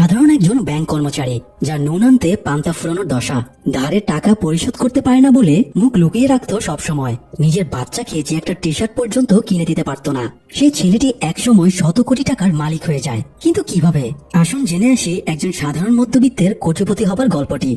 সাধারণ একজন ব্যাংক কর্মচারী, যার নুন আনতে পান্তা ফুরানোর দশা। ধারের টাকা পরিশোধ করতে পারে না বলে মুখ লুকিয়ে রাখতো সবসময়। নিজের বাচ্চাকে যে একটা টি শার্ট পর্যন্ত কিনে দিতে পারতো না। সেই ছেলেটি একসময় শত কোটি টাকার মালিক হয়ে যায়। কিন্তু কিভাবে? আসুন জেনে আসি একজন সাধারণ মধ্যবিত্তের কোটিপতি হবার গল্পটি।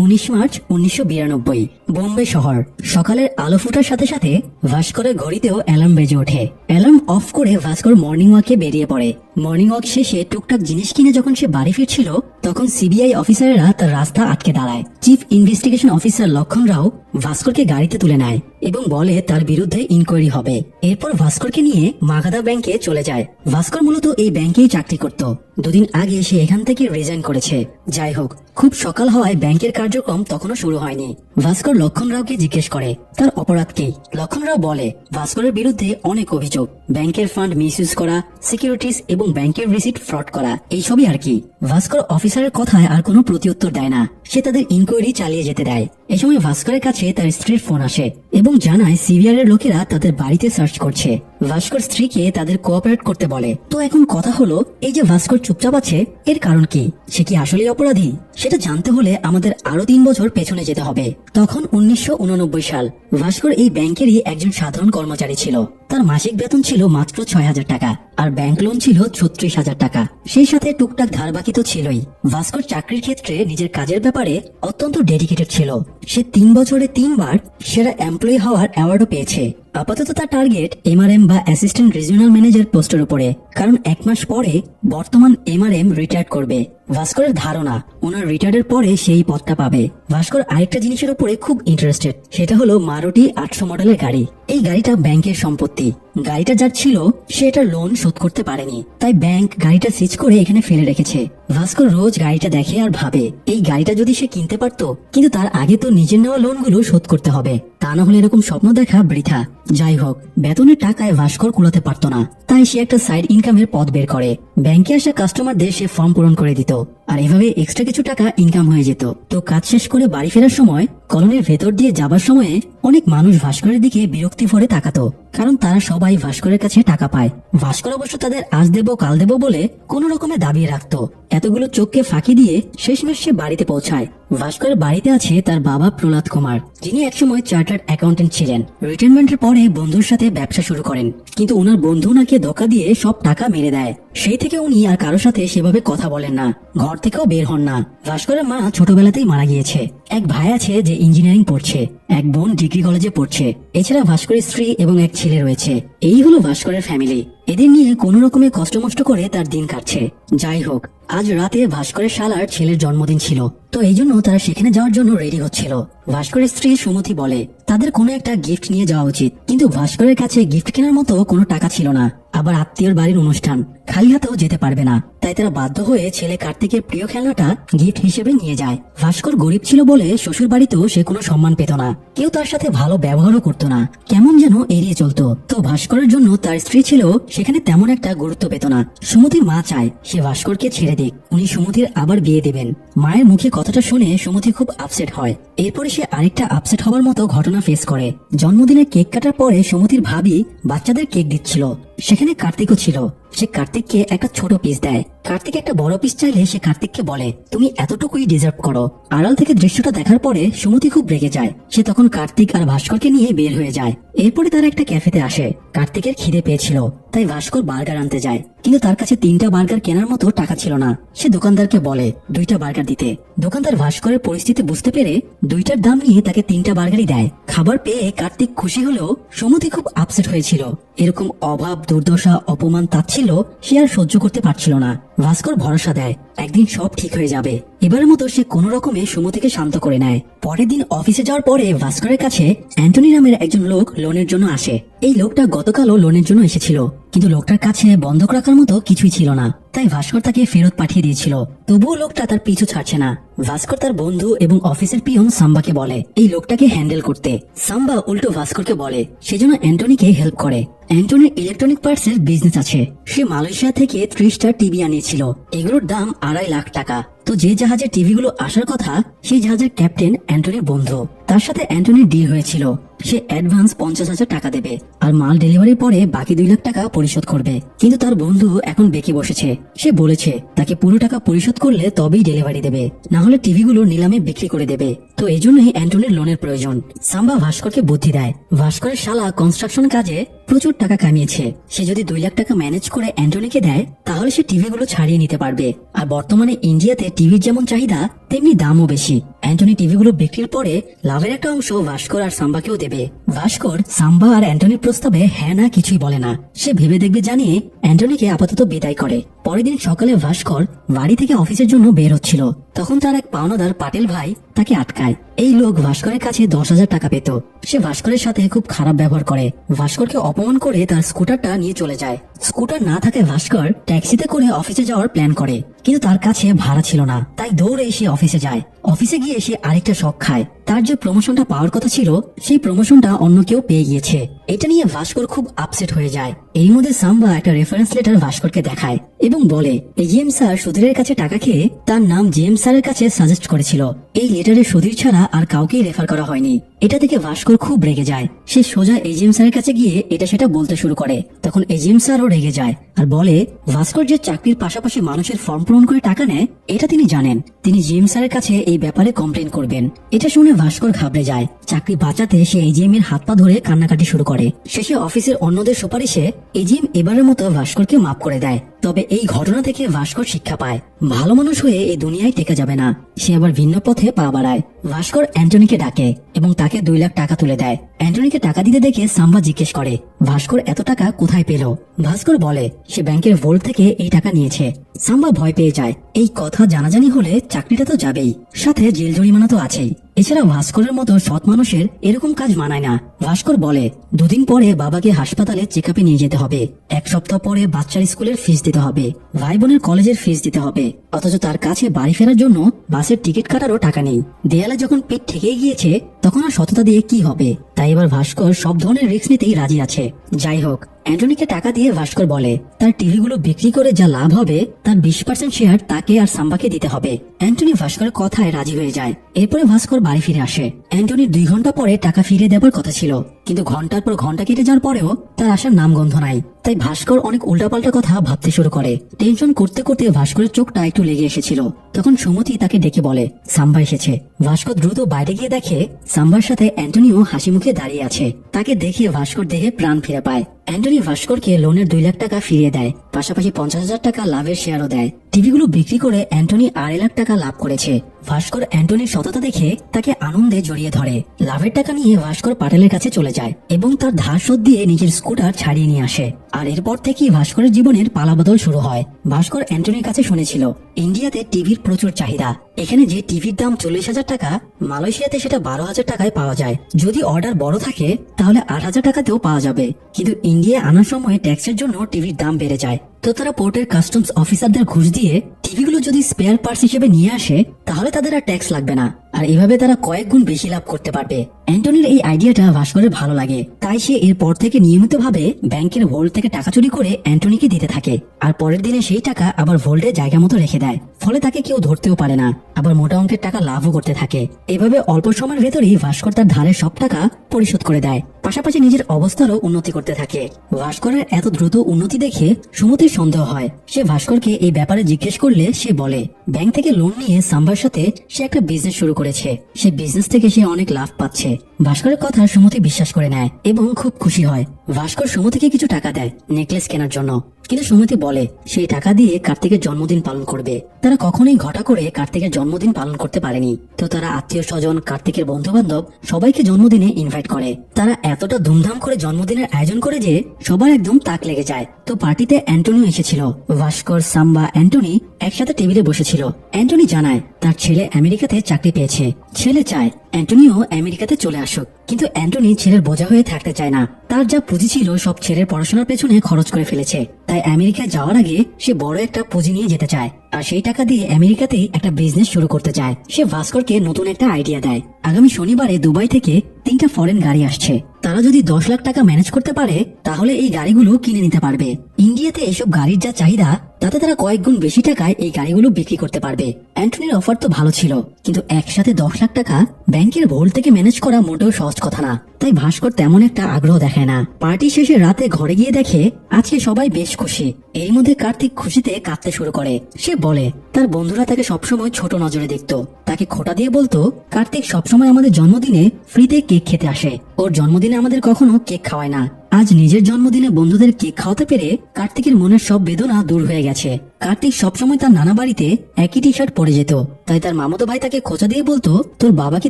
19 মার্চ 1992, বোম্বে শহর। সকালের আলো ফোটার সাথে সাথে ভাস্করের ঘড়িতেও অ্যালার্ম বেজে ওঠে। অ্যালার্ম অফ করে ভাস্কর মর্নিং ওয়াকে বেরিয়ে পড়ে। মর্নিং ওয়াক শেষে টুকটাক জিনিস কিনে যখন সে বাড়ি ফিরছিল, তখন সিবিআই অফিসারেরা তার রাস্তা আটকে দাঁড়ায়। চিফ ইনভেস্টিগেশন অফিসার লক্ষণ রাও ভাস্করকে গাড়িতে তুলে নেয় এবং বলে তার বিরুদ্ধে ইনকোয়ারি হবে। এরপর ভাস্করকে নিয়ে মাগাধা ব্যাংকে চলে যায়। ভাস্কর মূলত এই ব্যাংকেই চাকরি করত। দুদিন আগে সে এখান থেকে রিজাইন করেছে। যাই হোক, খুব সকাল হওয়ায় ব্যাংকের কার্যক্রম তখনও শুরু হয়নি। ভাস্কর লক্ষণ রাওকে জিজ্ঞেস করে তার অপরাধ কি। লক্ষণ রাও বলে ভাস্করের বিরুদ্ধে অনেক অভিযোগ, ব্যাংকের ফান্ড মিসইউজ করা, সিকিউরিটিজ এবং ব্যাংকের রিসিট ফ্রড করা, এইসবই আর কি। ভাস্কর অফিসারের কথায় আর কোনো প্রতিউত্তর দেয় না। সে তাদের ইনকোয়ারি চালিয়ে যেতে দেয়। এই সময় ভাস্করের কাছে তার স্ত্রীর ফোন আসে এবং জানায় সিবিআই এর লোকেরা তাদের বাড়িতে সার্চ করছে। ভাস্কর স্ত্রীকে তাদের কোঅপারেট করতে বলে। তো এখন কথা হলো, এই যে ভাস্কর চুপচাপ আছে, এর কারণ কি? সে কি আসলেই অপরাধী? সেটা জানতে হলে আমাদের আরো 3 বছর পেছনে যেতে হবে। তখন 1989 সাল। ভাস্কর এই ব্যাংকেরই একজন সাধারণ কর্মচারী ছিল। তার মাসিক বেতন ছিল মাত্র 6,000 টাকা আর ব্যাংক লোন ছিল 36,000 টাকা। সেই সাথে টুকটাক ধার বাকি তো ছিলই। ভাস্কর চাকরির ক্ষেত্রে নিজের কাজের ব্যাপারে অত্যন্ত ডেডিকেটেড ছিল। সে 3 বছরে 3 বার সেরা এমপ্লয়ি হওয়ার অ্যাওয়ার্ডও পেয়েছে। আপাতত তার টার্গেট এমআরএম বা অ্যাসিস্ট্যান্ট রিজিওনাল ম্যানেজার পোস্টের উপরে, কারণ 1 মাস পরে বর্তমান এমআরএম রিটায়ার করবে। ভাস্করের ধারণা ওনার রিটায়ারের পরে সেই পদটা পাবে। ভাস্কর আরেকটা জিনিসের উপরে খুব ইন্টারেস্টেড, সেটা হলো মারুতি 800 মডেলের গাড়ি। এই গাড়িটা ব্যাংকের সম্পত্তি। গাড়িটা যার ছিল সে এটার লোন শোধ করতে পারেনি, তাই ব্যাংক গাড়িটা সিজ করে এখানে ফেলে রেখেছে। ভাস্কর রোজ গাড়িটা দেখে আর ভাবে এই গাড়িটা যদি সে কিনতে পারতো, কিন্তু তার আগে তো নিজের নেওয়া লোনগুলো শোধ করতে হবে, তা না হলে এরকম স্বপ্ন দেখা বৃথা। যাই হোক, বেতনের টাকায় ভাস্কর কুলাতে পারতো না, তাই সে একটা সাইড ইনকামের পথ বের করে। ব্যাংকে আসা কাস্টমারদের সে ফর্ম পূরণ করে দিত আর এভাবে এক্সট্রা কিছু টাকা ইনকাম হয়ে যেত। তো কাজ শেষ করে বাড়ি ফেরার সময় কলোনির ভেতর দিয়ে যাবার সময়ে অনেক মানুষ ভাস্করের দিকে বিরক্তি ভরে তাকাতো, কারণ তারা সবাই ভাস্করের কাছে টাকা পায়। ভাস্কর অবশ্য তাদের আজ দেবো কাল দেবো বলে কোনো রকমে দাবিয়ে রাখতো। এতগুলো চোখকে ফাঁকি দিয়ে শেষমেশ সে বাড়িতে পৌঁছায়। ভাস্করের বাড়িতে আছে তার বাবা প্রহ্লাদ কুমার, যিনি একসময় চার্টার্ড অ্যাকাউন্টেন্ট ছিলেন। রিটায়ারমেন্টের পরে বন্ধুর সাথে ব্যবসা শুরু করেন, কিন্তু ওনার বন্ধু ওনাকে ধোঁকা দিয়ে সব টাকা মেরে দেয়। সেই থেকে উনি আর কারোর সাথে সেভাবে কথা বলেন না, ঘর থেকেও বের হন না। ভাস্করের মা ছোটবেলাতেই মারা গিয়েছে। এক ভাই আছে যে ইঞ্জিনিয়ারিং পড়ছে, এক বোন ডিগ্রি কলেজে পড়ছে। এছাড়া ভাস্করের স্ত্রী এবং এক ছেলে রয়েছে। এই হলো ভাস্করের ফ্যামিলি। এদের নিয়ে কোনো রকমে কষ্টমষ্ট করে তার দিন কাটছে। যাই হোক, আজ রাতে ভাস্করের শালার ছেলের জন্মদিন ছিল, তো এই জন্য তারা সেখানে যাওয়ার জন্য রেডি হচ্ছিল। ভাস্করের স্ত্রী সুমতি বলে তাদের কোনো একটা গিফট নিয়ে যাওয়া উচিত, কিন্তু ভাস্করের কাছে গিফট কেনার মতো কোনো টাকা ছিল না। আবার আত্মীয়র বাড়ির অনুষ্ঠান, খালি হাতেও যেতে পারবে না। তাই তারা বাধ্য হয়ে ছেলে কার্তিকের প্রিয় খেলনাটা গিফট হিসেবে নিয়ে যায়। ভাস্কর গরিব ছিল বলে শ্বশুর বাড়িতেও সে কোনো সম্মান পেত না, কেউ তার সাথে ভালো ব্যবহারও করতো না, কেমন যেন এড়িয়ে চলতো। তো ভাস্করের জন্য তার স্ত্রী ছিল সেখানে তেমন একটা গুরুত্ব পেত না। সুমতির মা চায় সে ভাস্করকে ছেড়ে দিক, উনি সুমতির আবার বিয়ে দেবেন। মায়ের মুখে কথাটা শুনে সুমতি খুব আপসেট হয়। এরপরে সে আরেকটা আপসেট হবার মতো ঘটনা ফেস করে। জন্মদিনের কেক কাটার পরে সুমতির ভাবি বাচ্চাদের কেক দিচ্ছিল, সেখানে কার্তিকও ছিল। সে কার্তিককে একটা ছোট পিস দেয়। কার্তিক একটা বড় পিস চাইলে সে কার্তিককে বলে তুমি এতটুকুই ডিজার্ভ করো। আড়াল থেকে দৃশ্যটা দেখার পরে সুমতি খুব রেগে যায়। সে তখন কার্তিক আর ভাস্করকে নিয়ে বের হয়ে যায়। এরপরে তারা একটা ক্যাফেতে আসে। কার্তিকের খিদে পেয়েছিল, তাই ভাস্কর বার্গার আনতে যায়, কিন্তু তার কাছে 3টা বার্গার কেনার মতো টাকা ছিল না। সে দোকানদারকে বলে 2টা বার্গার দিতে। দোকানদার ভাস্করের পরিস্থিতি বুঝতে পেরে 2টার দাম নিয়ে তাকে 3টা বার্গারই দেয়। খাবার পেয়ে কার্তিক খুশি হলেও সুমতি খুব আপসেট হয়েছিল। এরকম অভাব, দুর্দশা, অপমান, তাচ্ছিল্য সে আর সহ্য করতে পারছিল না। ভাস্কর ভরসা দেয় একদিন সব ঠিক হয়ে যাবে। এবারের মতো সে কোনো রকমে সুমতিকে শান্ত করে নেয়। পরের দিন অফিসে যাওয়ার পরে ভাস্করের কাছে অ্যান্টনি নামের একজন লোক লোনের জন্য আসে। এই লোকটা গতকালও লোনের জন্য এসেছিল, কিন্তু লোকটার কাছে বন্ধক রাখার মতো কিছুই ছিল না, তাই ভাস্কর তাকে ফেরত পাঠিয়ে দিয়েছিল। তবুও লোকটা তার পিছু ছাড়ছে না। ভাস্কর তার বন্ধু এবং অফিসের পিয়ন সাম্বাকে বলে এই লোকটাকে হ্যান্ডেল করতে। সাম্বা উল্টো ভাস্করকে বলে সেজন্য অ্যান্টনিকে হেল্প করে। অ্যান্টনির ইলেকট্রনিক পার্টসের বিজনেস আছে। সে মালয়েশিয়া থেকে 30টা টিভি আনিয়েছিল। এগুলোর দাম 2.5 লাখ টাকা। তো যে জাহাজের টিভিগুলো আসার কথা সেই জাহাজের ক্যাপ্টেন অ্যান্টনির বন্ধু। তার সাথে অ্যান্টনির ডিল হয়েছিল সে অ্যাডভান্স 50,000 টাকা দেবে আর মাল ডেলিভারির পরে বাকি 2 লাখ টাকা পরিশোধ করবে। কিন্তু তার বন্ধু এখন বেঁকে বসেছে। সে বলেছে তাকে পুরো টাকা পরিশোধ করলে তবেই ডেলিভারি দেবে, না হলে টিভিগুলো নিলামে বিক্রি করে দেবে। তো এই জন্যই অ্যান্টনির লোনের প্রয়োজন। সাম্বা ভাস্করকে বুদ্ধি দেয়। ভাস্করের শালা কনস্ট্রাকশন কাজে প্রচুর টাকা কামিয়েছে। সে যদি 2 লাখ টাকা ম্যানেজ করে অ্যান্টনিকে দেয় তাহলে সে টিভিগুলো ছাড়িয়ে নিতে পারবে। আর বর্তমানে ইন্ডিয়াতে টিভির যেমন চাহিদা তেমনি দামও বেশি। অ্যান্টনি টিভিগুলো বিক্রির পরে লাভের একটা অংশ ভাস্কর আর সাম্বাকেও দেবে। ভাস্কর সাম্বা আর অ্যান্টনির প্রস্তাবে হ্যাঁ না কিছুই বলে না। সে ভেবে দেখবে জানিয়ে অ্যান্টনিকে আপাতত বিদায় করে। পরের দিন সকালে ভাস্কর বাড়ি থেকে অফিসের জন্য বের হচ্ছিল, তখন তার এক পাওনাদার পাটেল ভাই তাকে আটকায়। এই লোক ভাস্করের কাছে 10,000 টাকা পেত। সে ভাস্করের সাথে খুব খারাপ ব্যবহার করে, ভাস্করকে অপমান করে তার স্কুটারটা নিয়ে চলে যায়। স্কুটার না থাকায় ভাস্কর ট্যাক্সিতে করে অফিসে যাওয়ার প্ল্যান করে, কিন্তু তার কাছে ভাড়া ছিল না। তাই দৌড়ে সে অফিসে যায়। অফিসে গিয়ে সে আরেকটা শখ খায়। তার যে প্রমোশনটা পাওয়ার কথা ছিল সেই প্রমোশনটা অন্য কেউ পেয়ে গিয়েছে। এটা নিয়ে ভাস্কর খুব আপসেট হয়ে যায়। এই মধ্যে সাম্বা একটা রেফারেন্স লেটার ভাস্করকে দেখায় এবং বলে জিএম স্যার সুধীরের কাছে টাকা খেয়ে তার নাম জিএম স্যারের কাছে সাজেস্ট করেছিল। এই লেটারে সুধীর ছাড়া আর কাউকেই রেফার করা হয়নি। এটা দেখে ভাস্কর খুব রেগে যায়। সে সোজা এজিএম স্যারের কাছে গিয়ে এটা সেটা বলতে শুরু করে। তখন এজিএম স্যারও রেগে যায় আর বলে ভাস্কর যে চাকরির পাশাপাশি মানুষের ফর্ম পূরণ করে টাকা নেয় এটা তিনি জানেন। তিনি জিএম স্যারের কাছে এই ব্যাপারে কমপ্লেন করবেন। এটা শুনে ভাস্কর ঘাবড়ে যায়। চাকরি বাঁচাতে সে এজিএম এর হাত পা ধরে কান্নাকাটি শুরু করে। শেষে অফিসের অন্যদের সুপারিশে এজিএম এবারের মতো ভাস্করকে মাফ করে দেয়। তবে এই ঘটনা থেকে ভাস্কর শিক্ষা পায়, ভালো মানুষ হয়ে এই দুনিয়ায় টেকা যাবে না। সে আবার ভিন্ন পথে পা বাড়ায়। ভাস্কর অ্যান্টনিকে ডাকে এবং তাকে 2 লাখ টাকা তুলে দেয়। অ্যান্টনিকে টাকা দিতে দেখে সাম্বা জিজ্ঞেস করে ভাস্কর এত টাকা কোথায় পেল। ভাস্কর বলে সে ব্যাংকের ভোল্ট থেকে এই টাকা নিয়েছে। সাম্বা ভয় পেয়ে যায়। এই কথা জানাজানি হলে চাকরিটা তো যাবেই, সাথে জেল জরিমানা তো আছেই। এছাড়া ভাস্করের মতো সৎ মানুষের এরকম কাজ মানায় না। ভাস্কর বলে 2 দিন পরে বাবাকে হাসপাতালে চেক আপে নিয়ে যেতে হবে, 1 সপ্তাহ পরে বাচ্চার স্কুলের ফিস দিতে হবে, ভাই বোনের কলেজের ফিস দিতে হবে। অথচ তার কাছে বাড়ি ফেরার জন্য বাসের টিকিট কাটারও টাকা নেই। দেয়ালে যখন পেট ঠেকে গিয়েছে তখন আর সততা দিয়ে কি হবে। তাই এবার ভাস্কর সব ধরনের রিস্ক নিতেই রাজি আছে। যাই হোক, অ্যান্টনিকে টাকা দিয়ে ভাস্কর বলে তার টিভিগুলো বিক্রি করে যা লাভ হবে তার 20% শেয়ার তাকে আর সাম্বাকে দিতে হবে। অ্যান্টনি ভাস্করের কথায় রাজি হয়ে যায়। এরপরে ভাস্কর বাড়ি ফিরে আসে। অ্যান্টনির 2 ঘন্টা পরে টাকা ফিরিয়ে দেবার কথা ছিল, কিন্তু ঘন্টার পর ঘন্টা কেটে যাওয়ার পরেও তার আসার নামগন্ধ নাই। তাই ভাস্কর অনেক উল্টাপাল্টা কথা ভাবতে শুরু করে। টেনশন করতে করতে ভাস্করের চোখটা একটু লেগে এসেছিল। তখন সুমতি তাকে ডেকে বলে সাম্বা এসেছে। ভাস্কর দ্রুত বাইরে গিয়ে দেখে সাম্বার সাথে অ্যান্টনিও হাসি মুখে দাঁড়িয়ে আছে। তাকে দেখে ভাস্কর দেখে প্রাণ ফিরে পায়। অ্যান্টনি ভাস্করকে লোনের 2 লাখ টাকা ফিরিয়ে দেয়, পাশাপাশি 50,000 টাকা লাভের শেয়ারও দেয়। টিভিগুলো বিক্রি করে অ্যান্টনি 2.5 লাখ টাকা লাভ করেছে। ভাস্কর অ্যান্টনির সততা দেখে তাকে আনন্দে জড়িয়ে ধরে। লাভের টাকা নিয়ে ভাস্কর পাটেলের কাছে চলে যায় এবং তার ধার শোধ দিয়ে নিজের স্কুটার ছাড়িয়ে নিয়ে আসে। আর এরপর থেকেই ভাস্করের জীবনের পালাবদল শুরু হয়। ভাস্কর অ্যান্টনির কাছে শুনেছিল ইন্ডিয়াতে টিভির প্রচুর চাহিদা। এখানে যে টিভির দাম 40,000 টাকা, মালয়েশিয়াতে সেটা 12,000 টাকায় পাওয়া যায়। যদি অর্ডার বড় থাকে তাহলে 8,000 টাকাতেও পাওয়া যাবে। কিন্তু ইন্ডিয়া আনার সময় ট্যাক্সের জন্য টিভির দাম বেড়ে যায়। তো তারা পোর্টের কাস্টমস অফিসারদের ঘুষ দিয়ে টিভিগুলো যদি স্পেয়ার পার্টস হিসেবে নিয়ে আসে তাহলে তাদের আর ট্যাক্স লাগবে না, আর এভাবে তারা কয়েক গুণ বেশি লাভ করতে পারবে। অ্যান্টনির এই আইডিয়াটা ভাস্করের ভালো লাগে, তাই সে এরপর থেকে নিয়মিতভাবে ব্যাংকের ভোল্ট থেকে টাকা চুরি করে অ্যান্টনিকে দিতে থাকে। আর পরের দিনে সেই টাকা আবার ভোল্টে জায়গা মতো রেখে দেয়, ফলে তাকে কেউ ধরতেও পারে না। আবার মোটা অঙ্কের টাকা লাভও করতে থাকে। এভাবে অল্প সময়ের ভেতরেই ভাস্কর তার ধারের সব টাকা পরিশোধ করে দেয়, পাশাপাশি নিজের অবস্থারও উন্নতি করতে থাকে। ভাস্করের এত দ্রুত উন্নতি দেখে সুমতির সন্দেহ হয়। সে ভাস্করকে এই ব্যাপারে জিজ্ঞেস করলে সে বলে ব্যাংক থেকে লোন নিয়ে সাম্বার সাথে সে একটা বিজনেস শুরু করেছে। সে বিজনেস থেকে সে অনেক লাভ পাচ্ছে। ভাস্করের কথা সুমতি বিশ্বাস করে নেয় এবং খুব খুশি হয়। ভাস্কর সুমতিকে কিছু টাকা দেয় নেকলেস কেনার জন্য, কিন্তু সুমতি বলে সেই টাকা দিয়ে কার্তিকের জন্মদিন পালন করবে। তারা কখনোই ঘটা করে কার্তিকের জন্মদিন পালন করতে পারেনি। তো তারা আত্মীয় স্বজন, কার্তিকের বন্ধু বান্ধব সবাইকে জন্মদিনে ইনভাইট করে। তারা এতটা ধুমধাম করে জন্মদিনের আয়োজন করে যে সবার একদম তাক লেগে যায়। তো পার্টিতে অ্যান্টনিও এসেছিল। ভাস্কর, সাম্বা, অ্যান্টনি একসাথে টেবিলে বসেছিল। অ্যান্টনি জানায় তার ছেলে আমেরিকাতে চাকরি পেয়েছে। ছেলে চায় অ্যান্টনিও আমেরিকাতে চলে আসুক, কিন্তু অ্যান্টনি ছেলের বোঝা হয়ে থাকতে চায় না। তার যা পুঁজি ছিল সব ছেলের পড়াশোনার পেছনে খরচ করে ফেলেছে। তাই আমেরিকায় যাওয়ার আগে সে বড় একটা পুঁজি নিয়ে যেতে চায়, আর সেই টাকা দিয়ে আমেরিকাতেই একটা বিজনেস শুরু করতে চায়। সে ভাস্করকে নতুন একটা আইডিয়া দেয়। আগামী শনিবারে দুবাই থেকে 3টা ফরেন গাড়ি আসছে। তারা যদি 10 লাখ টাকা ম্যানেজ করতে পারে তাহলে এই গাড়িগুলো কিনে নিতে পারবে। ইন্ডিয়াতে এসব গাড়ির যা চাহিদা তাতে তারা কয়েক গুণ বেশি টাকায় এই গাড়িগুলো বিক্রি করতে পারবে। অ্যান্টনির অফার তো ভালো ছিল, কিন্তু একসাথে 10 লাখ টাকা ব্যাংকের ভোল্ট থেকে ম্যানেজ করা মোটেও সহজ কথা না। তাই ভাস্কর তেমন একটা আগ্রহ দেখায় না। পার্টি শেষে রাতে ঘরে গিয়ে দেখে আজকে সবাই বেশ খুশি। এর মধ্যে কার্তিক খুশিতে কাঁদতে শুরু করে। সে বলে তার বন্ধুরা তাকে সবসময় ছোট নজরে দেখতো, তাকে খোঁটা দিয়ে বলতো কার্তিক সবসময় আমাদের জন্মদিনে ফ্রিতে কেক খেতে আসে, ওর জন্মদিনে আমাদের কখনো কেক খাওয়ায় না। আজ নিজের জন্মদিনে বন্ধুদের কেক খাওয়াতে পেরে কার্তিকের মনের সব বেদনা দূর হয়ে গেছে। কার্তিক সবসময় তার নানা বাড়িতে একই টি শার্ট পরে যেত, তাই তার মামাতো ভাই তাকে খোঁচা দিয়ে বলতো তোর বাবা কি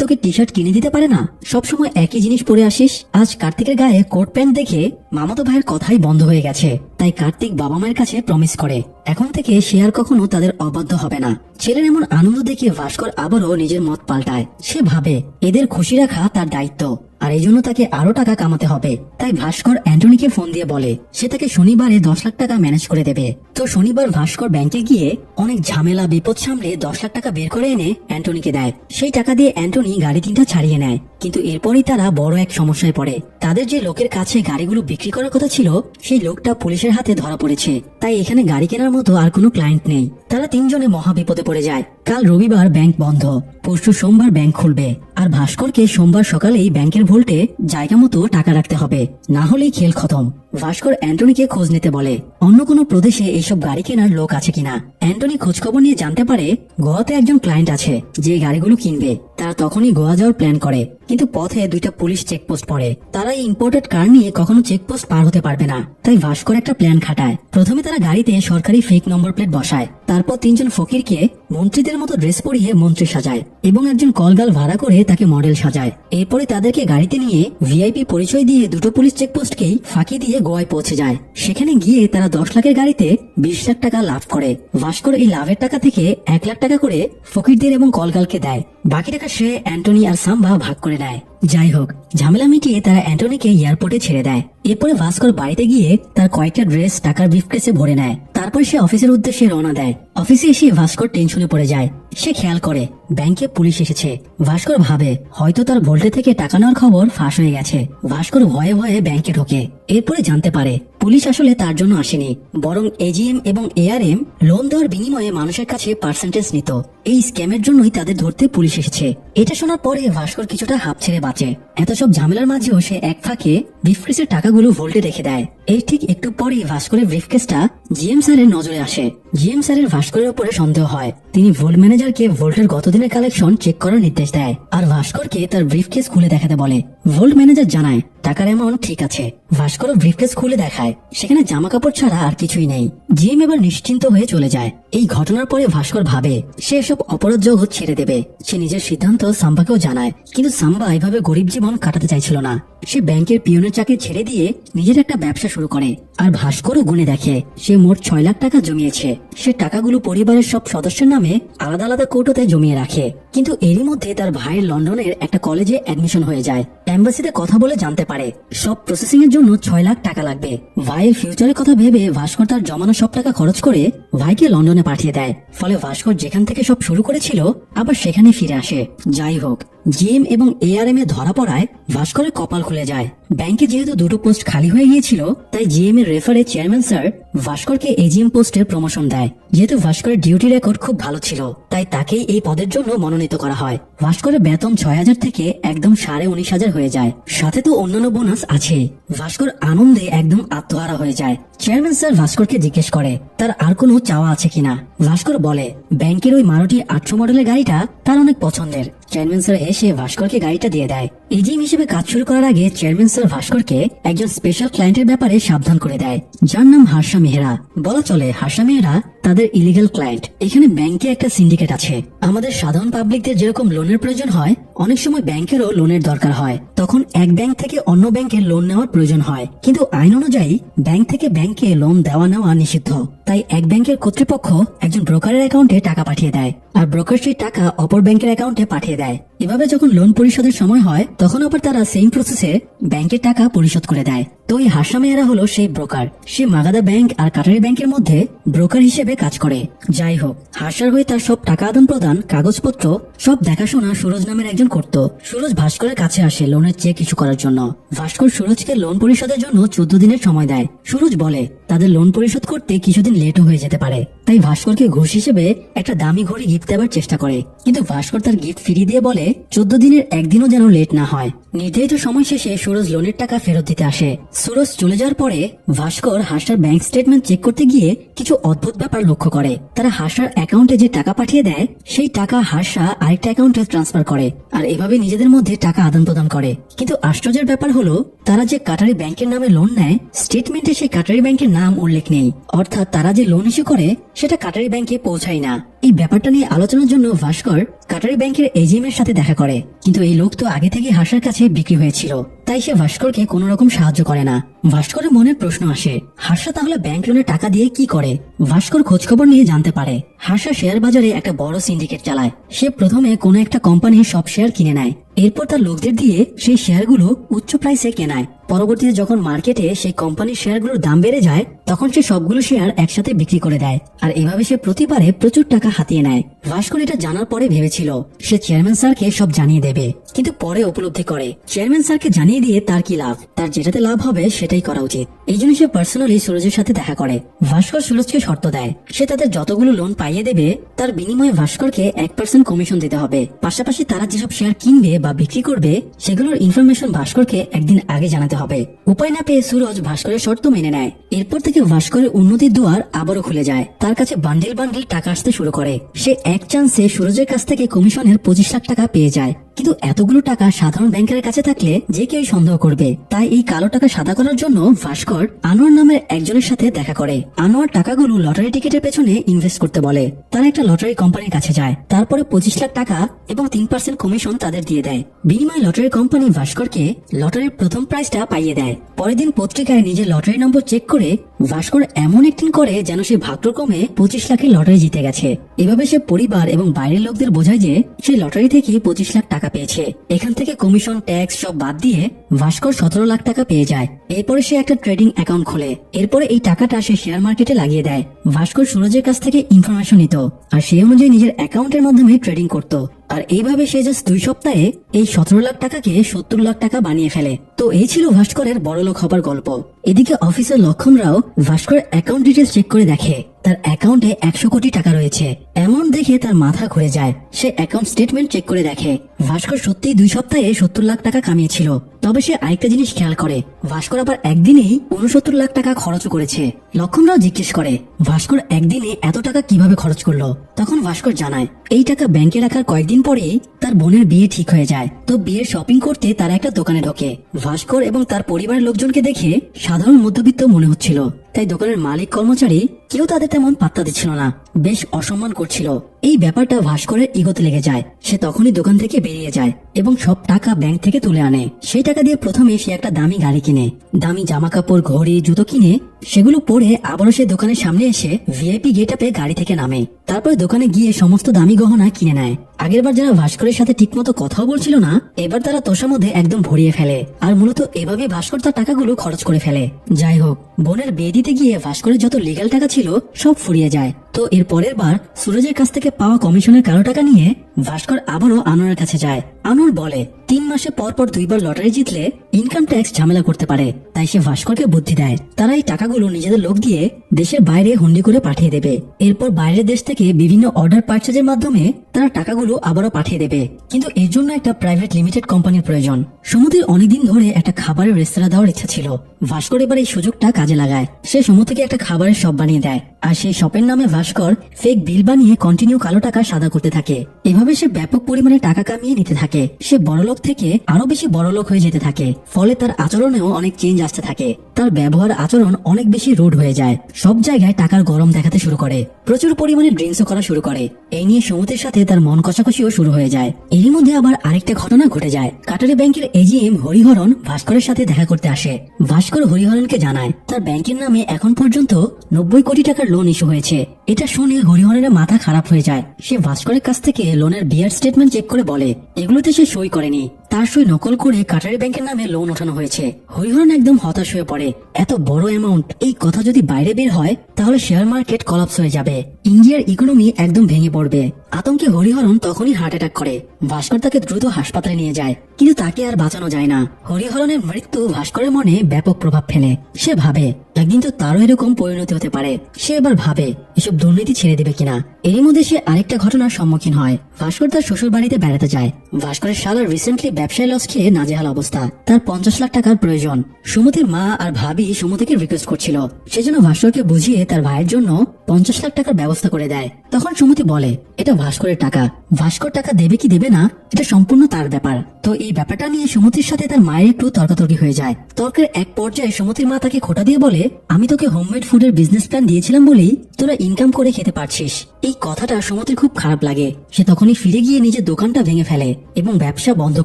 তোকে টি শার্ট কিনে দিতে পারে না, সবসময় একই জিনিস পরে আসিস। আজ কার্তিকের গায়ে কোট প্যান্ট দেখে মামাতো ভাইয়ের কথাই বন্ধ হয়ে গেছে। তাই কার্তিক বাবা মায়ের কাছে প্রমিস করে এখন থেকে সে আর কখনো তাদের অবাধ্য হবে না। ছেলের এমন আনন্দ দেখে ভাস্কর আবারও নিজের মত পাল্টায়। সে ভাবে এদের খুশি রাখা তার দায়িত্ব, আর এই জন্য তাকে আরো টাকা কামাতে হবে। তাই ভাস্কর অ্যান্টনিকে ফোন দিয়ে বলে সে তাকে শনিবারে 10 লাখ টাকা ম্যানেজ করে দেবে। তো শনিবার ভাস্কর ব্যাংকে গিয়ে অনেক ঝামেলা বিপদ সামলে 10 লাখ টাকা বের করে এনে অ্যান্টনিকে দেয়। সেই টাকা দিয়ে অ্যান্টনি গাড়ি 3টা ছাড়িয়ে নেয়। কিন্তু এরপরই তারা বড় এক সমস্যায় পড়ে। তাদের যে লোকের কাছে গাড়িগুলো বিক্রি করার কথা ছিল সেই লোকটা পুলিশের হাতে ধরা পড়েছে। তাই এখানে গাড়ি কেনার মতো আর কোনো ক্লায়েন্ট নেই। তারা 3 জনে মহা বিপদে পড়ে যায়। কাল রবিবার ব্যাংক বন্ধ, পরশু সোমবার ব্যাংক খুলবে, আর ভাস্করকে সোমবার সকালেই ব্যাংকের ভোল্টে জায়গা মতো টাকা রাখতে হবে, না হলেই খেল খতম। ভাস্কর অ্যান্টনিকে খোঁজ নিতে বলে অন্য কোনো প্রদেশে এইসব গাড়ি কেনার লোক আছে কিনা। অ্যান্টনি খোঁজখবর নিয়ে জানতে পারে গোয়াতে একজন ক্লায়েন্ট আছে যে গাড়িগুলো কিনবে। তারা তখনই গোয়া যাওয়ার প্ল্যান করে, কিন্তু পথে 2টা পুলিশ চেকপোস্ট পড়ে। তারা এই ইম্পোর্টেড কার নিয়ে কখনো চেকপোস্ট পার হতে পারবে না। তাই ভাস্কর একটা প্ল্যান খাটায়। প্রথমে তারা গাড়িতে সরকারি ফেক নম্বর প্লেট বসায়, তারপর 3 জন ফকিরকে মন্ত্রীদের মতো ড্রেস পরিয়ে মন্ত্রী সাজায় এবং একজন কলগাল ভাড়া করে তাকে মডেল সাজায়। এরপরে তাদেরকে গাড়িতে নিয়ে ভিআইপি পরিচয় দিয়ে 2টো পুলিশ চেকপোস্টকেই ফাঁকি দিয়ে গোয়ায় পৌঁছে যায়। সেখানে গিয়ে তারা 10 লাখের গাড়িতে 20 লাখ টাকা লাভ করে। ভাস্কর এই লাভের টাকা থেকে 1 লাখ টাকা করে ফকিরদের এবং কলগালকে দেয়। বাকি টাকা সে অ্যান্টনি আর সাম্বা ভাগ করে নেয়। যাই হোক, ঝামেলা মিটিয়ে তারা অ্যান্টনিকে এয়ারপোর্টে ছেড়ে দেয়। এরপরে ভাস্কর বাড়িতে গিয়ে তার কয়েকটা ড্রেস টাকার ব্রিফকেসে ভরে নেয়। তারপর সে অফিসের উদ্দেশ্যে রওনা দেয়। অফিসে এসে ভাস্কর টেনশনে পড়ে যায়। সে খেয়াল করে ব্যাংকে পুলিশ এসেছে। ভাস্কর ভাবে হয়তো তার ভোল্টে থেকে টাকা নেওয়ার খবর ফাঁস হয়ে গেছে। ভাস্কর ভয়ে ভয়ে ব্যাংকে ঢোকে। এরপরে জানতে পারে পুলিশ আসলে তার জন্য আসেনি, বরং এজিএম এবং এআরএম লোন দেওয়ার বিনিময়ে মানুষের কাছে পার্সেন্টেজ নিত। এই স্ক্যামের জন্যই তাদের ধরতে পুলিশ এসেছে। এটা শোনার পরে ভাস্কর কিছুটা হাঁপ ছেড়ে বাঁচে। এত সব ঝামেলার মাঝেও সে এক ফাঁকে ব্রিফকেসের টাকাগুলো ভোল্টে রেখে দেয়। এর ঠিক একটু পরেই ভাস্করের ব্রিফকেসটা জিএম স্যারের নজরে আসে। জিএম স্যারের ভাস্করের উপরে সন্দেহ হয়। তিনি ভোল্ট ম্যানেজারকে ভোল্টের গতদিনের কালেকশন চেক করার নির্দেশ দেয় আর ভাস্করকে তার ব্রিফকেস খুলে দেখাতে বলে। ভোল্ট ম্যানেজার জানায় টাকার অ্যামাউন্ট ঠিক আছে। ভাস্কর ব্রিফকেস খুলে দেখায় সেখানে জামা কাপড় ছাড়া আর কিছুই নেই। জিএম এবার নিশ্চিন্ত হয়ে চলে যায়। এই ঘটনার পরে ভাস্কর ভাবে সে এসব অপরাধ জগৎ ছেড়ে দেবে। সে নিজের সিদ্ধান্ত সাম্বাকেও জানায়, কিন্তু সাম্বা এভাবে গরিব জীবন কাটাতে চাইছিল না। সে ব্যাংকের পিয়নের চাকরি ছেড়ে দিয়ে নিজের একটা ব্যবসা শুরু করে। আর ভাস্করও গুনে দেখে সে মোট 6 লাখ টাকা জমিয়েছে। সে টাকাগুলো পরিবারের সব সদস্যের নামে আলাদা আলাদা কৌটোতে জমিয়ে রাখে। কিন্তু এরই মধ্যে তার ভাইয়ের লন্ডনের একটা কলেজে অ্যাডমিশন হয়ে যায়। এম্বাসিতে কথা বলে জানতে পারে সব প্রসেসিং এর জন্য 6 লাখ টাকা লাগবে। ভাইয়ের ফিউচারের কথা ভেবে ভাস্কর তার জমানো সব টাকা খরচ করে ভাইকে লন্ডনে পাঠিয়ে দেয়। ফলে ভাস্কর যেখান থেকে সব শুরু করেছিল আবার সেখানে ফিরে আসে। যাই হোক, জিএম এবং এআরএম এ ধরা পড়ায় ভাস্করের কপাল খুলে যায়। ব্যাংকে যেহেতু 2টো পোস্ট খালি হয়ে গিয়েছিল, তাই জিএম এর রেফারে চেয়ারম্যান স্যার ভাস্করকে এজিএম পোস্টের প্রমোশন দেয়। যেহেতু ভাস্করের ডিউটি রেকর্ড খুব ভালো ছিল, তাই তাকেই এই পদের জন্য মনোনীত করা হয়। ভাস্করের বেতন 6,000 থেকে একদম 19,500 হয়ে যায়। সাথে তো অন্যান্য বোনাস আছে। ভাস্কর আনন্দে একদম আত্মহারা হয়ে যায়। চেয়ারম্যান স্যার ভাস্করকে জিজ্ঞেস করে তার আর কোনো চাওয়া আছে কিনা। ভাস্কর বলে ব্যাংকের ওই মারুতি 800 মডেলের গাড়িটা তার অনেক পছন্দের। চেয়ারম্যান স্যার হেসে ভাস্করকে গাড়িটা দিয়ে দেয়। এজিএম হিসেবে কাজ শুরু করার আগে চেয়ারম্যান স্যার ভাস্করকে একজন স্পেশাল ক্লায়েন্টের ব্যাপারে সাবধান করে দেয়, যার নাম হার্ষা মেহরা। বলা চলে হার্ষা মেহরা তাদের ইলিগাল ক্লায়েন্ট। এখানে ব্যাংকে একটা সিন্ডিকেট আছে। আমাদের সাধারণ পাবলিকদের যেরকম লোনের প্রয়োজন হয়, অনেক সময় ব্যাংকেরও লোনের দরকার হয়। তখন এক ব্যাংক থেকে অন্য ব্যাংকে লোন নেওয়ার প্রয়োজন হয়, কিন্তু আইন অনুযায়ী ব্যাংক থেকে ব্যাংকে লোন দেওয়া নেওয়া নিষিদ্ধ। তাই এক ব্যাংকের কর্তৃপক্ষ একজন ব্রোকারের অ্যাকাউন্টে টাকা পাঠিয়ে দেয়, আর ব্রোকার সেই টাকা অপর ব্যাংকের অ্যাকাউন্টে পাঠিয়ে দেয়। এভাবে যখন লোন পরিশোধের সময় হয় তখন আবার তারা সেম প্রসেসে ব্যাংকের টাকা পরিশোধ করে দেয়। তো এই হাসা মেয়েরা হলো সেই ব্রোকার। সে মাগাদা ব্যাংক আর কাটারি ব্যাংকের মধ্যে ব্রোকার হিসেবে কাজ করে। যাই হোক, হাসার হয়ে তার সব টাকা আদান প্রদান, কাগজপত্র সব দেখাশোনা সুরজ নামের একজন করত। সুরজ ভাস্করের কাছে আসে লোনের চেক ইস্যু করার জন্য। ভাস্কর সুরজকে লোন পরিশোধের জন্য 14 দিনের সময় দেয়। সুরজ বলে তাদের লোন পরিশোধ করতে কিছুদিন লেটও হয়ে যেতে পারে, তাই ভাস্করকে ঘুষ হিসেবে একটা দামি ঘড়ি গিফট দেওয়ার চেষ্টা করে। কিন্তু ভাস্কর তার গিফট ফিরিয়ে দিয়ে বলে 14 দিনের একদিনও যেন লেট না হয়। নির্ধারিত সময় শেষে সুরজ লোনের টাকা ফেরত দিতে আসে। সুরজ চলে যাওয়ার পরে ভাস্কর হাসার ব্যাংক স্টেটমেন্ট চেক করতে গিয়ে কিছু অদ্ভুত ব্যাপার লক্ষ্য করে। তারা হাসার অ্যাকাউন্টে যে টাকা পাঠিয়ে দেয় সেই টাকা হাসা আরেকটা অ্যাকাউন্টে ট্রান্সফার করে, আর এভাবে নিজেদের মধ্যে টাকা আদান প্রদান করে। কিন্তু আশ্চর্যের ব্যাপার হলো তারা যে কাটারি ব্যাংকের নামে লোন নেয় স্টেটমেন্টে সেই কাটারি ব্যাংকের নাম উল্লেখ নেই, অর্থাৎ তারা যে লোন ইস্যু করে সেটা কাটারি ব্যাংকে পৌঁছায় না। এই ব্যাপারটা নিয়ে আলোচনার জন্য ভাস্কর কাটারি ব্যাংকের এজিএম এর সাথে দেখা করে, কিন্তু এই লোক তো আগে থেকে হাসার কাছে বিক্রি হয়েছিল, তাই সে ভাস্করকে কোনো রকম সাহায্য করে না। ভাস্করের মনে প্রশ্ন আসে, হাসা তাহলে ব্যাংক লোনের টাকা দিয়ে কি করে? ভাস্কর খোঁজখবর নিয়ে জানতে পারে হাসা শেয়ার বাজারে একটা বড় সিন্ডিকেট চালায়। সে প্রথমে কোনো একটা কোম্পানির সব শেয়ার কিনে নেয়, এরপর তার লোকদের দিয়ে সেই শেয়ারগুলো উচ্চ প্রাইসে কেনায়। পরবর্তীতে যখন মার্কেটে সেই কোম্পানির শেয়ারগুলোর দাম বেড়ে যায় তখন সে সবগুলো শেয়ার একসাথে বিক্রি করে দেয়, আর এভাবে সে প্রতিবারে প্রচুর টাকা হাতিয়ে নেয়। ভাস্কর এটা জানার পরে ভেবেছিল সে চেয়ারম্যান স্যারকে সব জানিয়ে দেবে, কিন্তু পরে উপলব্ধি করে চেয়ারম্যান স্যারকে জানিয়ে দিয়ে তার কি লাভ, তার যেটাতে লাভ হবে সেটাই করা উচিত। এই জন্য সে পার্সোনালি সুরজের সাথে দেখা করে। ভাস্কর সুরজকে শর্ত দেয় সে তাদের যতগুলো লোন পাইয়ে দেবে তার বিনিময়ে ভাস্করকে 1% কমিশন দিতে হবে। পাশাপাশি তারা যেসব শেয়ার কিনবে বা বিক্রি করবে সেগুলোর ইনফরমেশন ভাস্করকে একদিন আগে জানাতে হবে। উপায় না পেয়ে সুরজ ভাস্করের শর্ত মেনে নেয়। এরপর থেকে ভাস্করের উন্নতির দুয়ার আবারও খুলে যায়। তার কাছে বান্ডিল বান্ডিল টাকা আসতে শুরু করে। সে এক চান্সে সুরজের কাছ থেকে কমিশনের 25 লাখ টাকা পেয়ে যায়। কিন্তু এতগুলো টাকা সাধারণ ব্যাংকের কাছে থাকলে যে কেউ সন্দেহ করবে, তাই এই কালো টাকা সাদা করার জন্য ভাস্কর আনোয়ার নামের একজনের সাথে দেখা করে। আনোয়ার টাকাগুলো লটারি টিকিটের পেছনে ইনভেস্ট করতে বলে। তারা একটা লটারি কোম্পানির কাছে যায়, তারপরে 25 লাখ টাকা এবং 3% কমিশন তাদের দিয়ে দেয়। বিনিময়ে লটারি কোম্পানি ভাস্করকে লটারির প্রথম প্রাইজটা পাইয়ে দেয়। পরের দিন পত্রিকায় নিজের লটারি নম্বর চেক করে ভাস্কর এমন একটিং করে যেন সে ভাগ্যক্রমে 25 লাখের লটারি জিতে গেছে। এভাবে সে পরিবার এবং বাইরের লোকদের বোঝায় যে সে লটারি থেকে 25 লাখ টাকা পেয়েছে। এখান থেকে কমিশন, ট্যাক্স সব বাদ দিয়ে ভাস্কর 17 লাখ টাকা পেয়ে যায়। এরপরে সে একটা ট্রেডিং অ্যাকাউন্ট খোলে। এরপরে এই টাকাটা সে শেয়ার মার্কেটে লাগিয়ে দেয়। ভাস্কর সুরজের কাছ থেকে ইনফরমেশন নিত আর সেই অনুযায়ী নিজের অ্যাকাউন্টের মাধ্যমে ট্রেডিং করত। আর এইভাবে সে জাস্ট 2 সপ্তাহে এই 17 লাখ টাকাকে 70 লাখ টাকা বানিয়ে ফেলে। তো এই ছিল ভাস্করের বড়লোক হবার গল্প। এদিকে অফিসার লক্ষণ রাও ভাস্করের অ্যাকাউন্ট ডিটেলস চেক করে দেখে তার অ্যাকাউন্টে 100 কোটি টাকা রয়েছে। এমন দেখে তার মাথা ঘুরে যায়। সে অ্যাকাউন্ট স্টেটমেন্ট চেক করে দেখে ভাস্কর সত্যিই 2 সপ্তাহে 70 লাখ টাকা কামিয়েছিল। তবে সে আরেকটা জিনিস খেয়াল করে, ভাস্কর আবার একদিনেই 69 লাখ টাকা খরচ করেছে। লক্ষণ রাও জিজ্ঞেস করে ভাস্কর একদিনে এত টাকা কিভাবে খরচ করলো? তখন ভাস্কর জানায় এই টাকা ব্যাংকে রাখার কয়েকদিন পরেই তার বোনের বিয়ে ঠিক হয়ে যায়। তো বিয়ের শপিং করতে তারা একটা দোকানে ঢোকে। ভাস্কর এবং তার পরিবারের লোকজনকে দেখে সাধারণ মধ্যবিত্ত মনে হচ্ছিল, তাই দোকানের মালিক কর্মচারী কেউ তাদের তেমন পাত্তা দিচ্ছিল না, বেশ অসম্মান করছিল। এই ব্যাপারটা ভাস্করের ইগোতে লেগে যায়। সে তখনই দোকান থেকে বেরিয়ে যায় এবং সব টাকা ব্যাংক থেকে তুলে আনে। সেই টাকা দিয়ে প্রথমে সে একটা দামি গাড়ি কিনে, দামি জামা কাপড়, ঘড়ি, জুতো কিনে সেগুলো পরে আবারও সে দোকানের সামনে এসে ভিআইপি গেট আপে গাড়ি থেকে নামে। তারপরে দোকানে গিয়ে সমস্ত দামি গহনা কিনে নেয়। আগেরবার যারা ভাস্করের সাথে ঠিকমতো কথাও বলছিল না, এবার তারা তোষার মধ্যে একদম ভরিয়ে ফেলে। আর মূলত এভাবে ভাস্কর তার টাকাগুলো খরচ করে ফেলে। যাই হোক, বোনের বিয়ে দিতে গিয়ে ভাস্করের যত লিগ্যাল টাকা ছিল সব ফুরিয়ে যায়। তো এর পরের বার সুরজের কাছ থেকে পাওয়া কমিশনের কালো টাকা নিয়ে ভাস্কর আবারও আনোয়ারের কাছে যায়। আনোয়ার বলে 3 মাসে পর পর 2 বার লটারি জিতলে ইনকাম ট্যাক্স ঝামেলা করতে পারে, তাই সে ভাস্করকে বুদ্ধি দেয় তারা এই টাকাগুলো নিজেদের লোক দিয়ে দেশের বাইরে হুন্ডি করে পাঠিয়ে দেবে। এরপর বাইরের দেশ থেকে বিভিন্ন অর্ডার পার্চেজের মাধ্যমে তারা টাকাগুলো আবারও পাঠিয়ে দেবে। কিন্তু এর জন্য একটা প্রাইভেট লিমিটেড কোম্পানির প্রয়োজন। সমুদ্রের অনেকদিন ধরে একটা খাবারের রেস্তোরাঁ দেওয়ার ইচ্ছা ছিল। ভাস্কর এবার এই সুযোগটা কাজে লাগায়। সে সমুদ্র থেকে একটা খাবারের শপ বানিয়ে দেয়, আর সেই শপের নামে ভাস্কর ফেক বিল বানিয়ে কন্টিনিউ কালো টাকা সাদা করতে থাকে। এভাবে সে ব্যাপক পরিমাণে টাকা কামিয়ে নিতে থাকে। সে বড়লোক থেকে আরো বেশি বড়লোক হয়ে যেতে থাকে। ফলে তার আচরণেও অনেক চেঞ্জ আসতে থাকে। তার ব্যবহার আচরণ অনেক বেশি রুড হয়ে যায়। সব জায়গায় টাকার গরম দেখাতে শুরু করে। প্রচুর পরিমাণে ড্রিঙ্কসও করা শুরু করে। এই নিয়ে সমুদ্রের সাথে তার মন কষাকষিও শুরু হয়ে যায়। এরই মধ্যে আবার আরেকটা ঘটনা ঘটে যায়। কাটারি ব্যাংকের এজিএম হরিহরন ভাস্করের সাথে দেখা করতে আসে। ভাস্কর হরিহরনকে জানায় তার ব্যাংকের নামে এখন পর্যন্ত 90 কোটি টাকার লোন ইস্যু হয়েছে। এটা শুনে হরিহরনের মাথা খারাপ হয়ে যায়। সে ভাস্করের কাছ থেকে লোনের বিয়ার স্টেটমেন্ট চেক করে বলে এগুলোতে সে সই করেনি, তার সই নকল করে কাটারি ব্যাংকের নামে লোন ওঠানো হয়েছে। হরিহরন একদম হতাশ হয়ে পড়ে। এত বড় অ্যামাউন্ট, এই কথা যদি বাইরে বের হয় তাহলে শেয়ার মার্কেট কলাপস হয়ে যাবে, ইন্ডিয়ার ইকোনমি একদম ভেঙে পড়বে। আতঙ্কে হরিহরন তখনই হার্ট অ্যাটাক করে। ভাস্কর তাকে দ্রুত হাসপাতালে নিয়ে যায়, কিন্তু তাকে আর বাঁচানো যায় না। হরিহরনের মৃত্যু ভাস্করের মনে ব্যাপক প্রভাব ফেলে। সে ভাবে একদিন তো তারও এরকম পরিণতি হতে পারে। সে এবার ভাবে এসব দুর্নীতি ছেড়ে দেবে কিনা। এরই মধ্যে সে আরেকটা ঘটনার সম্মুখীন হয়। ভাস্কর তার শ্বশুর বাড়িতে বেড়াতে যায়। ভাস্করের শালার রিসেন্টলি ব্যবসায় লস খেয়ে নাজেহাল অবস্থা। তার 50 লাখ টাকার প্রয়োজন। সুমতির মা আর ভাবি সুমতিকে রিকোয়েস্ট করছিল, সেজন্য ভাস্করকে বুঝিয়ে তার ভাইয়ের জন্য 50 লাখ টাকার ব্যবস্থা করে দেয়। তখন সুমতি বলে এটা ভাস্করের টাকা, ভাস্কর টাকা দেবে কি দেবে না এটা সম্পূর্ণ তার ব্যাপার। তো এই ব্যাপারটা নিয়ে সুমতির সাথে তার মায়ের একটু তর্কাতর্কি হয়ে যায়। তর্কের এক পর্যায়ে সুমতির মা তাকে খোঁটা দিয়ে বলে আমি তোকে হোমমেড ফুডের বিজনেস প্ল্যান দিয়েছিলাম বলেই তোরা ইনকাম করে খেতে পারছিস। এই কথাটা সুমতির খুব খারাপ লাগে। সে তখনই ফিরে গিয়ে নিজের দোকানটা ভেঙে ফেলে এবং ব্যবসা বন্ধ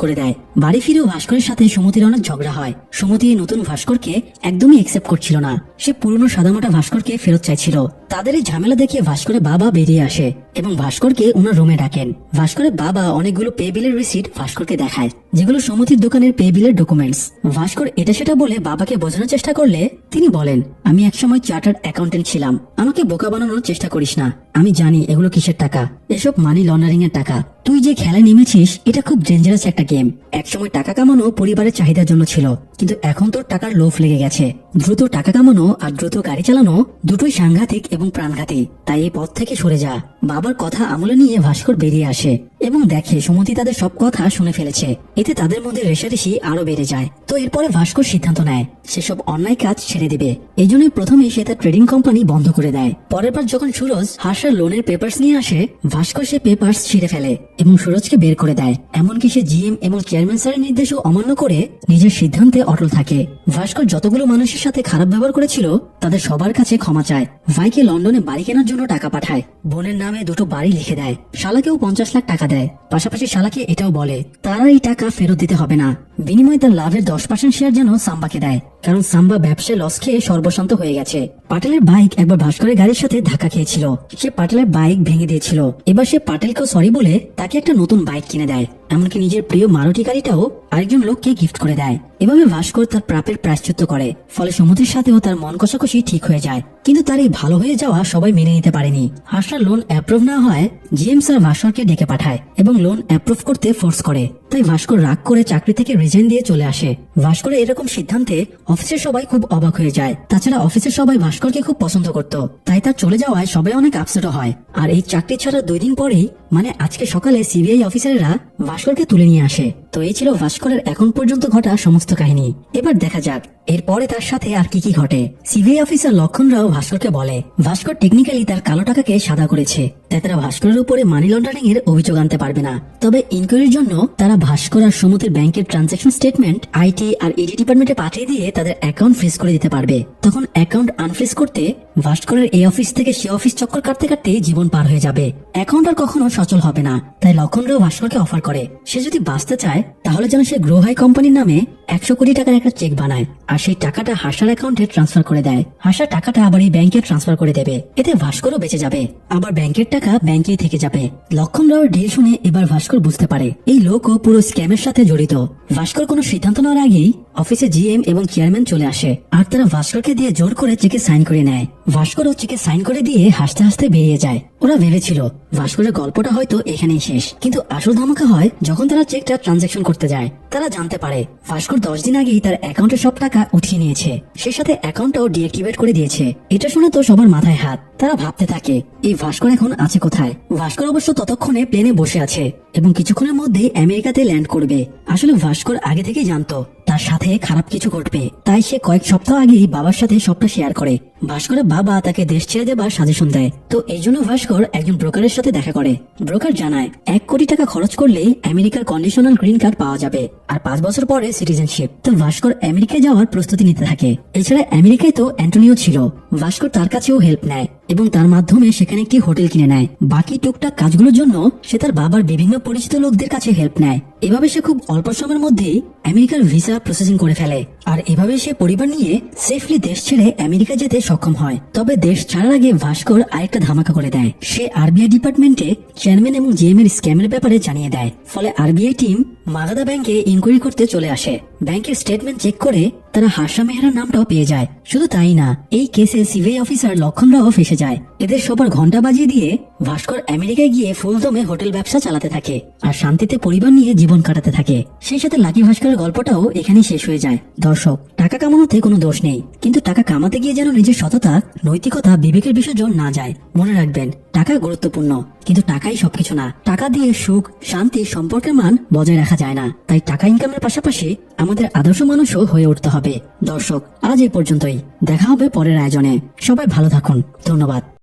করে দেয়। বাড়ি ফিরেও ভাস্করের সাথে সুমতির অনেক ঝগড়া হয়। সুমতি এই নতুন ভাস্করকে একদমই একসেপ্ট করছিল না। সে পুরনো সাদামাটা ভাস্করকে ফেরত চাইছিল। তাদের এই ঝামেলা দেখে ভাস্করের বাবা বেরিয়ে আসে এবং ভাস্করকে ওনার রুমে ডাকেন। ভাস্করের বাবা অনেকগুলো পে বিলের রিসিট ভাস্করকে দেখায়, যেগুলো সুমতির দোকানের পে বিলের ডকুমেন্টস। ভাস্কর এটা সেটা বলে বাবাকে বোঝানোর চেষ্টা করলে তিনি বলেন আমি একসময় চার্টার্ড অ্যাকাউন্টেন্ট ছিলাম, আমাকে বোকা বানানোর চেষ্টা করিস না। আমি জানি এগুলো কিসের টাকা, এসব মানি লন্ডারিং এর টাকা। তুই যে খেলায় নেমেছিস এটা খুব ডেঞ্জারাস একটা গেম। একসময় টাকা কামানো পরিবারের চাহিদার জন্য ছিল, কিন্তু এখন তোর টাকার লোভ লেগে গেছে। দ্রুত টাকা কামানো আর দ্রুত গাড়ি চালানো দুটোই সাংঘাতিক এবং প্রাণঘাতী, তাই এই পথ থেকে সরে যা। বাবার কথা আমলে নিয়ে ভাস্কর বেরিয়ে আসে এবং দেখে সুমতি তাদের সব কথা শুনে ফেলেছে। এতে তাদের মধ্যে রেষারেষি আরো বেড়ে যায়। তো এরপরে ভাস্কর সিদ্ধান্ত নেয় সেসব অন্যায় কাজ ছেড়ে দেবে। এই জন্যই প্রথমে সে তার ট্রেডিং কোম্পানি বন্ধ করে দেয়। পরের বার যখন সুরজ হাসার লোনের পেপারস নিয়ে আসে, ভাস্কর সে পেপারস ছিঁড়ে ফেলে এবং সুরজকে বের করে দেয়। এমনকি সে জিএম এবং চেয়ারম্যান স্যারের নির্দেশও অমান্য করে নিজের সিদ্ধান্তে অটল থাকে। ভাস্কর যতগুলো মানুষের সাথে খারাপ ব্যবহার করেছিল তাদের সবার কাছে ক্ষমা চায়। ভাইকে লন্ডনে বাড়ি কেনার জন্য টাকা পাঠায়, বোনের নামে দুটো বাড়ি লিখে দেয়, শালাকেও 50 লাখ টাকা দেয়। পাশাপাশি শালাকে এটাও বলে তারা এই টাকা ফেরত দিতে হবে না, বিনিময়ে তার লাভের 10% শেয়ার যেন সাম্বাকে দেয়, কারণ সাম্বা ব্যবসায় লস খেয়ে সর্বশান্ত হয়ে গেছে। পাটেলের বাইক একবার ভাস্করের গাড়ির সাথে ধাক্কা খেয়েছিল, সে পাটেলের বাইক ভেঙে দিয়েছিল। এবার সে পাটেলকেও সরি বলে তাকে একটা নতুন বাইক কিনে দেয়, এমনকি নিজের প্রিয় মারুতি গাড়িটাও আরেকজন লোককে গিফট করে দেয়। এভাবে ভাস্কর তার প্রাপের প্রায়শ্চিত্ত করে। ফলে সমুদ্রের সাথেও তার মন কষাকষি ঠিক হয়ে যায়। কিন্তু তার এই ভালো হয়ে যাওয়া সবাই মেনে নিতে পারেনি। হাসার লোন অ্যাপ্রুভ না হয় জিএম স্যার ভাস্করকে ডেকে পাঠায় এবং লোন অ্যাপ্রুভ করতে ফোর্স করে। তাই ভাস্কর রাগ করে চাকরি থেকে রিজাইন দিয়ে চলে আসে। ভাস্করের এরকম সিদ্ধান্তে অফিসের সবাই খুব অবাক হয়ে যায়। তাছাড়া অফিসের সবাই ভাস্করকে খুব পছন্দ করত, তাই তার চলে যাওয়ায় সবাই অনেক আপসেটও হয়। আর এই চাকরি ছাড়া 2 দিন পরেই মানে আজকে সকালে সিবিআই অফিসাররা ভাস্করকে তুলে নিয়ে আসে। তো এই ছিল ভাস্করের এখন পর্যন্ত ঘটা সমস্ত কাহিনী। এবার দেখা যাক এরপরে তার সাথে আর কি কি ঘটে। সিবিআই অফিসার লক্ষণ রাও ভাস্করকে বলে ভাস্কর টেকনিক্যালি তার কালো টাকাকে সাদা করেছে, তাই তারা ভাস্করের উপরে মানি লন্ডারিং এর অভিযোগ আনতে পারবে না। তবে ইনকোয়ারির জন্য তারা ভাস্কর আর সমুদ্রের ব্যাংকের ট্রানজাকশন স্টেটমেন্ট আইটি আর ইডি ডিপার্টমেন্টে পাঠিয়ে দিয়ে তাদের অ্যাকাউন্ট ফ্রিজ করে দিতে পারবে। তখন অ্যাকাউন্ট আনফ্রিজ করতে ভাস্করের এই অফিস থেকে সে অফিস চক্কর কাটতে কাটতে জীবন পার হয়ে যাবে। অ্যাকাউন্ট আর কখনো সচল হবে না। তাই লক্ষণ রাও ভাস্করকে অফার করে সে যদি বাঁচতে চায় তাহলে যেন সে গ্রো হাই কোম্পানির নামে 100 কোটি টাকার একটা চেক বানায় আর সেই টাকাটা হাসার অ্যাকাউন্টে ট্রান্সফার করে দেয়। হাসার টাকাটা আবার এই ব্যাংকে ট্রান্সফার করে দেবে, এতে ভাস্করও বেঁচে যাবে, আবার ব্যাংকের টাকা ব্যাংকেই থেকে যাবে। লক্ষণ রাওয়ের ঢিল শুনে এবার ভাস্কর বুঝতে পারে এই লোকও পুরো স্ক্যামের সাথে জড়িত। ভাস্কর কোনো সিদ্ধান্ত নেওয়ার আগেই অফিসে জিএম এবং চেয়ারম্যান চলে আসে আর তারা ভাস্করকে দিয়ে জোর করে চেকে সাইন করে নেয়। ভাস্করও চেকে সাইন করে দিয়ে হাসতে হাসতে বেরিয়ে যায়। ওরা ভেবেছিল ভাস্করের গল্পটা হয়তো এখানেই শেষ, কিন্তু আসল ধামাকা হয় যখন তারা চেকটা ট্রানজাকশন করতে যায়। তারা জানতে পারে ভাস্কর 10 দিন আগেই তার অ্যাকাউন্টে সব টাকা উঠিয়ে নিয়েছে, সে সাথে অ্যাকাউন্টটাও ডিঅ্যাক্টিভেট করে দিয়েছে। এটা শুনে তো সবার মাথায় হাত। তারা ভাবতে থাকে এই ভাস্কর এখন আছে কোথায়। ভাস্কর অবশ্য ততক্ষণে প্লেনে বসে আছে এবং কিছুক্ষণের মধ্যে আমেরিকাতে ল্যান্ড করবে। আসলে ভাস্কর আগে থেকেই জানতো তার সাথে খারাপ কিছু ঘটবে, তাই সে কয়েক সপ্তাহ আগেই বাবার সাথে সবটা শেয়ার করে। ভাস্করের বাবা তাকে দেশ ছেড়ে দেবার সাজেশন দেয়। তো এই জন্য ভাস্কর একজন ব্রোকারের সাথে দেখা করে। ব্রোকার জানায় 1 কোটি টাকা খরচ করলেই আমেরিকার কন্ডিশনাল গ্রিন কার্ড পাওয়া যাবে আর 5 বছর পরে সিটিজেনশিপ। তো ভাস্কর আমেরিকায় যাওয়ার প্রস্তুতি নিতে থাকে। এছাড়া আমেরিকায় তো অ্যান্টোনিও ছিল, ভাস্কর তার কাছেও হেল্প নেয়। এবং তার মাধ্যমে সেখানে একটি হোটেল কিনে নেয়। বাকি টুকটাক কাজগুলোর জন্য সে তার বাবার বিভিন্ন পরিচিত লোকদের কাছে হেল্প নেয়। এভাবে সে খুব অল্প সময়ের মধ্যেই আমেরিকার ভিসা প্রসেসিং করে ফেলে, আর এভাবে সে পরিবার নিয়ে সেফলি দেশ ছেড়ে আমেরিকা যেতে সক্ষম হয়। তবে দেশ ছাড়ার আগে ভাস্কর আরেকটা ধামাকা করে দেয়। সে আরবিআই ডিপার্টমেন্টে চেয়ারম্যান এবং জিএম এর স্ক্যামের ব্যাপারে জানিয়ে দেয়। ফলে আরবিআই টিম মাগাদা ব্যাংকে ইনকোয়ারি করতে চলে আসে। ব্যাংকের স্টেটমেন্ট চেক করে তারা হাসা মেহরার নামটাও পেয়ে যায়। শুধু তাই না, এই কেসে সিবিআই অফিসার লক্ষণরাও ফেসে যায়। এদের সবার ঘন্টা বাজিয়ে দিয়ে ভাস্কর আমেরিকায় গিয়ে ফুলদমে হোটেল ব্যবসা চালাতে থাকে আর শান্তিতে পরিবার নিয়ে জীবন কাটাতে থাকে। সেই সাথে লাকি ভাস্করের গল্পটাও এখানেই শেষ হয়ে যায়। দর্শক, টাকা কামানোতে কোনো দোষ নেই, কিন্তু টাকা কামাতে গিয়ে যেন নিজের সততা, নৈতিকতা, বিবেকের বিসর্জন না যায়। মনে রাখবেন, টাকা গুরুত্বপূর্ণ, কিন্তু টাকাই সবকিছু না। টাকা দিয়ে সুখ, শান্তি, সম্পর্কের মান বজায় রাখা যায় না। তাই টাকা ইনকামের পাশাপাশি আমাদের আদর্শ মানুষও হয়ে উঠতে হবে। দর্শক, আজ এই পর্যন্তই। দেখা হবে পরের আয়োজনে। সবাই ভালো থাকুন। ধন্যবাদ।